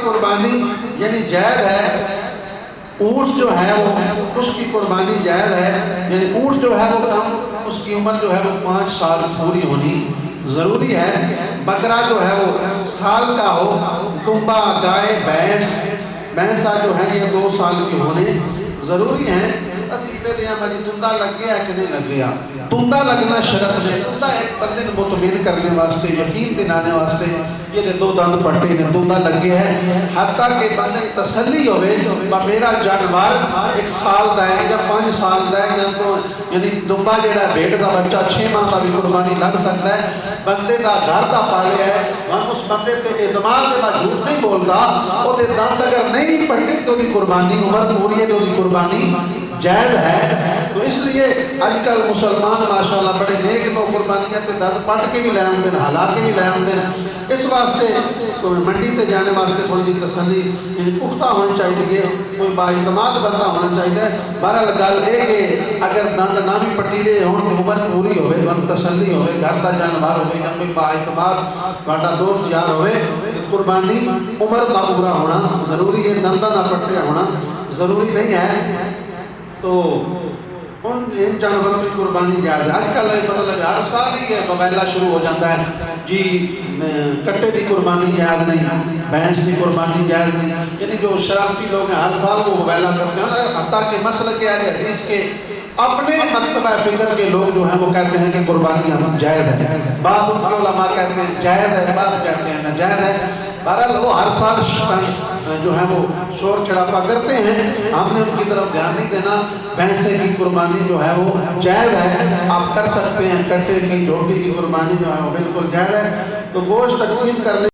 قربانی یعنی جائز ہے، اونٹ جو ہے وہ اس کی قربانی جائز ہے، یعنی اونٹ جو ہے وہ کم، اس کی عمر جو ہے وہ 5 سال پوری ہونی ضروری ہے۔ بکرا جو ہے وہ سال کا ہو، دمبا، گائے، بھینسا جو ہے یہ 2 سال کے ہونے ضروری ہیں۔ عزیبے دیا مجھے دندہ لگ گیا ہے کہ نہیں لگ گیا؟ دندہ لگنا شرط ہے، دندہ ایک بندے نے مطمئن کرنے واسطے، یقین دلانے واسطے یہ 2 دند پٹے نے دندہ لگ گیا ہے، حتیٰ کہ بندے تسلی ہوئے میرا جانور 1 سال دا ہے یا 5 سال دا ہے، یا تو یعنی دمبا جڑا بھیڑ دا بچہ 6 ماہ دا بھی قربانی لگ سکتا ہے، بندے دا گھر دا پالے ہے، ہم اس بندے تے اعتماد دے جھوٹ نہیں بولتا، وہ دے دند اگر نہیں پٹے تو بھی قربانی عمر پوری ہے تو بھی قربانی جائز ہے۔ تو اس لیے آج کل مسلمان ماشاءاللہ بڑے نیک نو قربانیاں تے دند پٹ کے بھی لے آتے ہیں، ہلا کے بھی لے آتے ہیں۔ اس واسطے منڈی تے جانے واسطے تھوڑی جی تسلی یعنی پختہ ہونی چاہیے، کوئی با اعتماد بندہ ہونا چاہیے۔ بہرحال گل یہ کہ اگر دند نہ بھی پٹی دے ہون تے عمر پوری ہوئے، بند تسلی ہوئے، گھر دا جانور ہوئے یا کوئی با اعتماد واٹا دوست یار ہوئے، قربانی عمر دا پورا ہونا ضروری ہے، دندہ نہ پٹے ہونا ضروری نہیں ہے۔ تو ان جانوروں کی قربانی جائز ہے۔ آج کل مطلب ہر سال ہی مبائلہ شروع ہو جاتا ہے جی کٹے دی قربانی جائز نہیں، بھینس دی قربانی جائز نہیں، یعنی جو شرابتی لوگ ہیں ہر سال وہ مبائلہ کرتے ہیں، حتیٰ کہ مسئلہ کے اہل حدیث کے اپنے مکتبہ فکر کے لوگ جو ہیں وہ کہتے ہیں کہ قربانی ہم جائز ہے، بعض ان کے علماء کہتے ہیں جائز ہے، بعض کہتے ہیں ناجائز ہے۔ بہرحال وہ ہر سال جو ہے وہ شور چڑھاپا کرتے ہیں، ہم نے ان کی طرف دھیان نہیں دینا۔ بھینسے کی قربانی جو ہے وہ جائز ہے، آپ کر سکتے ہیں، کٹے کی جھوٹی کی قربانی جو ہے وہ بالکل جائز ہے۔ تو گوشت تقسیم کرنے